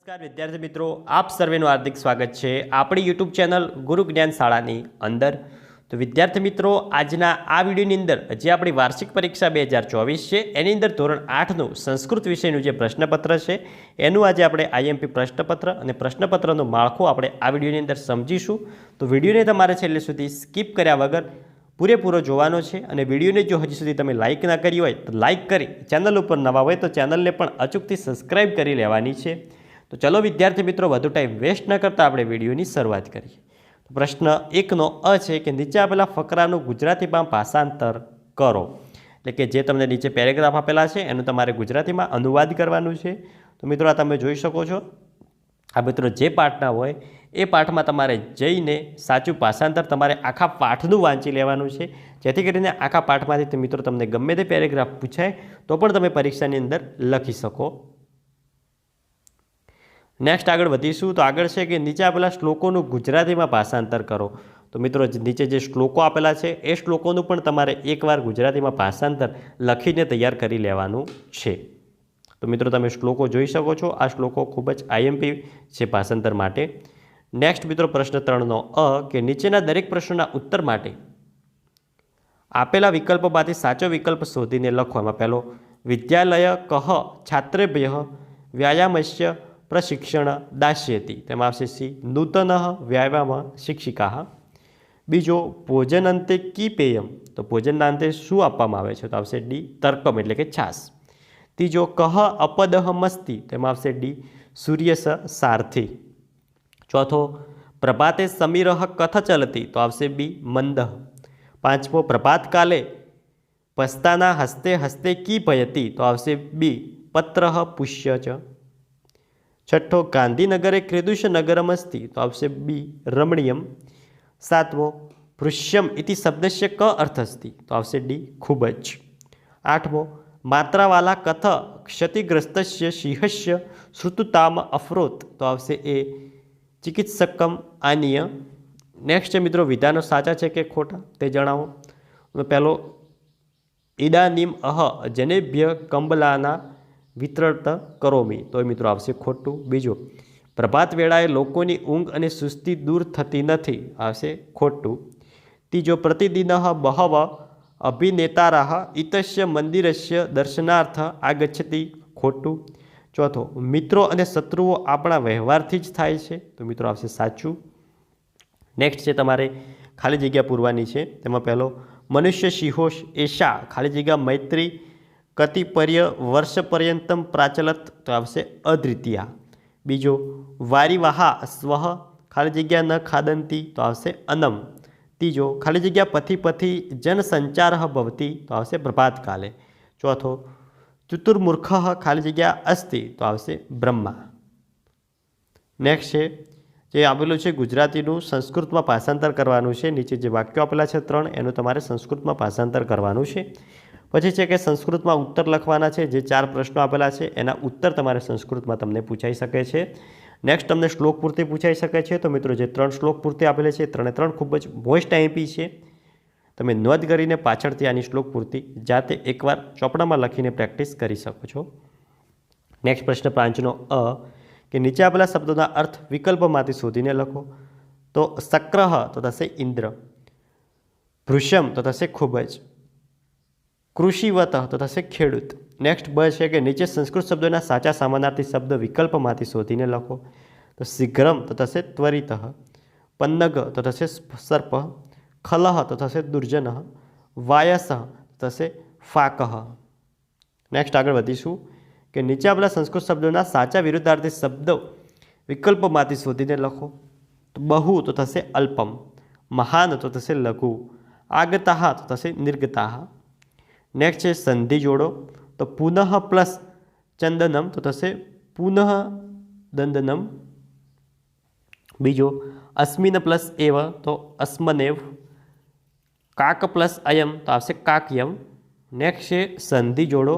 નમસ્કાર વિદ્યાર્થી મિત્રો, આપ સર્વેનું હાર્દિક સ્વાગત છે આપણી યુટ્યુબ ચેનલ ગુરુ જ્ઞાન શાળાની અંદર। તો વિદ્યાર્થી મિત્રો, આજના આ વિડીયોની અંદર જે આપણી વાર્ષિક પરીક્ષા 2024 છે એની અંદર ધોરણ 8નું સંસ્કૃત વિષયનું જે પ્રશ્નપત્ર છે એનું આજે આપણે આઈએમપી પ્રશ્નપત્ર અને પ્રશ્નપત્રનું માળખું આપણે આ વિડીયોની અંદર સમજીશું। તો વિડીયોને તમારે છેલ્લે સુધી સ્કીપ કર્યા વગર પૂરેપૂરો જોવાનો છે અને વિડીયોને જો હજી સુધી તમે લાઇક ના કરી હોય તો લાઇક કરી, ચેનલ ઉપર નવા હોય તો ચેનલને પણ અચૂકથી સબસ્ક્રાઇબ કરી લેવાની છે। તો ચલો વિદ્યાર્થી મિત્રો, વધુ ટાઈમ વેસ્ટ ન કરતા આપણે વિડીયોની શરૂઆત કરીએ। તો પ્રશ્ન 1નો અ છે કે નીચે આપેલા ફકરાનું ગુજરાતીમાં ભાષાંતર કરો, એટલે કે જે તમને નીચે પેરેગ્રાફ આપેલા છે એનું તમારે ગુજરાતીમાં અનુવાદ કરવાનું છે। તો મિત્રો આ તમે જોઈ શકો છો, આ મિત્રો જે પાઠના હોય એ પાઠમાં તમારે જઈને સાચું ભાષાંતર તમારે આખા પાઠનું વાંચી લેવાનું છે, જેથી કરીને આખા પાઠમાંથી મિત્રો તમને ગમે તે પેરેગ્રાફ પૂછાય તો પણ તમે પરીક્ષાની અંદર લખી શકો। નેક્સ્ટ આગળ વધીશું। તો આગળ છે કે નીચે આપેલા શ્લોકોનું ગુજરાતીમાં ભાષાંતર કરો। તો મિત્રો નીચે જે શ્લોકો આપેલા છે એ શ્લોકોનું પણ તમારે એકવાર ગુજરાતીમાં ભાષાંતર લખીને તૈયાર કરી લેવાનું છે। તો મિત્રો તમે શ્લોકો જોઈ શકો છો, આ શ્લોકો ખૂબ જ આઈએમપી છે ભાષાંતર માટે। નેક્સ્ટ મિત્રો પ્રશ્ન 3નો અ કે નીચેના દરેક પ્રશ્નોના ઉત્તર માટે આપેલા વિકલ્પોમાંથી સાચો વિકલ્પ શોધીને લખો। એમાં પહેલો વિદ્યાલય કહ છાત્રેભ્ય વ્યાયામસ્ય પ્રશિક્ષણ દાસ્યતિ, તેમાં આવશે સી નૂતન વ્યાયામ શિક્ષિકા। બીજો ભોજનંતે કી પેયમ, તો ભોજનના અંતે શું આપવામાં આવે છે, તો આવશે ડી તર્કમ એટલે કે છાસ। ત્રીજો કહ અપદહ મસ્તી, તેમાં આવશે ડી સૂર્યસ સારથી। ચોથો પ્રભાતે સમીરહ કથ ચલતી, તો આવશે બી મંદ। પાંચમો પ્રભાત કાલે પસ્તાના હસ્તે હસ્તે કી ભયતી, તો આવશે બી પત્રહ પુષ્ય ચ। છઠ્ઠો ગાંધીનગરે ક્રીદુષ નગરમસ્તિ, તો આવશે બી રમણીયમ। સાતમો ભૃશ્યમ ઇતિ શબ્દસ્ય ક અર્થ અસ્તિ, તો આવશે ડી ખૂબ જ। આઠમો માત્રાવાલા કથ ક્ષતિગ્રસ્તસ્ય સિંહસ્ય શ્રુતુતામ અફરોત, તો આવશે એ ચિકિત્સકમ આનીય। નેક્સ્ટ છે મિત્રો વિધાનો સાચા છે કે ખોટા તે જણાવો। પહેલો ઇદાનીમ અહ જનેભ્ય કંબલાના વિતરત કરોમી, તો એ મિત્રો આવશે ખોટું। બીજો પ્રભાત વેળાએ લોકોની ઊંઘ અને સુસ્તી દૂર થતી નથી, આવશે ખોટું। ત્રીજો પ્રતિદિન બહવ અભિનેતારાહ ઇતસ્ય મંદિરસ્ય દર્શનાર્થ આગચ્છતિ, ખોટું। ચોથો મિત્રો અને શત્રુઓ આપણા વ્યવહારથી જ થાય છે, તો મિત્રો આવશે સાચું। નેક્સ્ટ છે તમારે ખાલી જગ્યા પૂરવાની છે, તેમાં પહેલો મનુષ્ય સિંહોશ એશા ખાલી જગ્યા મૈત્રી કતિપર્ય વર્ષ પર્યંતમ પ્રાચલત, તો આવશે અદ્વિતીયા। બીજો વારીવાહા સ્વહ ખાલી જગ્યા ન ખાદંતી, તો આવશે અનમ। ત્રીજો ખાલી જગ્યા પથી પથી જનસંચાર ભવતી, તો આવશે પ્રભાતકાલે। ચોથો ચતુર્મુર્ખ ખાલી જગ્યા અસ્તિ, તો આવશે બ્રહ્મા। નેક્સ્ટ છે જે આપેલું છે ગુજરાતીનું સંસ્કૃતમાં ભાષાંતર કરવાનું છે। નીચે જે વાક્યો આપેલા છે 3 એનું તમારે સંસ્કૃતમાં ભાષાંતર કરવાનું છે। પછી છે કે સંસ્કૃતમાં ઉત્તર લખવાના છે, જે 4 પ્રશ્નો આપેલા છે એના ઉત્તર તમારે સંસ્કૃતમાં તમને પૂછાઈ શકે છે। નેક્સ્ટ તમને શ્લોક પૂર્તિ પૂછાઈ શકે છે। તો મિત્રો જે 3 શ્લોક પૂર્તિ આપેલી છે 3 ખૂબ જ મોસ્ટ આઈએમપી છે, તમે નોંધ કરીને પાછળથી આની શ્લોક પૂર્તિ જાતે એકવાર ચોપડામાં લખીને પ્રેક્ટિસ કરી શકો છો। નેક્સ્ટ પ્રશ્ન 5નો અ કે નીચે આપેલા શબ્દોના અર્થ વિકલ્પમાંથી શોધીને લખો। તો સક્રહ તો થશે ઇન્દ્ર, ભૃશમ તો થશે ખૂબ જ, કૃષિવત તો થશે ખેડૂત। નેક્સ્ટ બ છે કે નીચે સંસ્કૃત શબ્દોના સાચા સમાનાર્થી શબ્દ વિકલ્પમાંથી શોધીને લખો। તો શીઘ્રમ તો થશે ત્વરિત, પન્નગ તો થશે સર્પ, ખલહ તો થશે દુર્જન, વાયસ તો થશે ફાકહ। નેક્સ્ટ આગળ વધીશું કે નીચે આપેલા સંસ્કૃત શબ્દોના સાચા વિરુદ્ધાર્થી શબ્દો વિકલ્પમાંથી શોધીને લખો। તો બહુ તો થશે અલ્પમ, મહાન તો થશે લઘુ, આગતાહ તો થશે નિર્ગતાહ। નેક્સ્ટ છે સંધિ જોડો। તો પુનઃ પ્લસ ચંદનમ તો થશે પુનઃ દંદનમ। બીજો અસ્મિન પ્લસ એવ તો અસ્મનેવ, કાક પ્લસ અયમ તો આવશે કાક્યમ। નેક્સ્ટ છે સંધિ જોડો,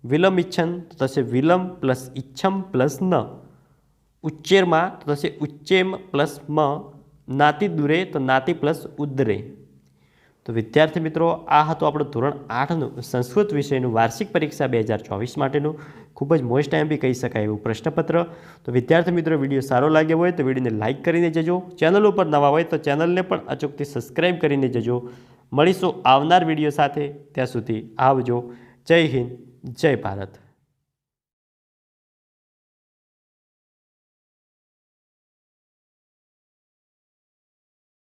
વિલમ ઇચ્છન તો થશે વિલમ પ્લસ ઇચ્છમ પ્લસ ન, ઉચ્ચેરમાં તો થશે ઉચ્ચેમ પ્લસ મ, નાતિ દૂરે તો નાતિ પ્લસ ઉદ્રે। તો વિદ્યાર્થી મિત્રો, આ હતું આપણું ધોરણ 8નું સંસ્કૃત વિષયનું વાર્ષિક પરીક્ષા 2024 માટેનું ખૂબ જ મોસ્ટ ટાઈમ બી કહી શકાય એવું પ્રશ્નપત્ર. તો વિદ્યાર્થી મિત્રો, વિડીયો સારો લાગ્યો હોય તો વિડીયોને લાઇક કરીને જજો. ચેનલ ઉપર નવા હોય તો ચેનલને પણ અચૂકથી સબસ્ક્રાઈબ કરીને જજો. મળીશું આવનાર વિડીયો સાથે. ત્યાં સુધી આવજો. જય હિન્દ, જય ભારત.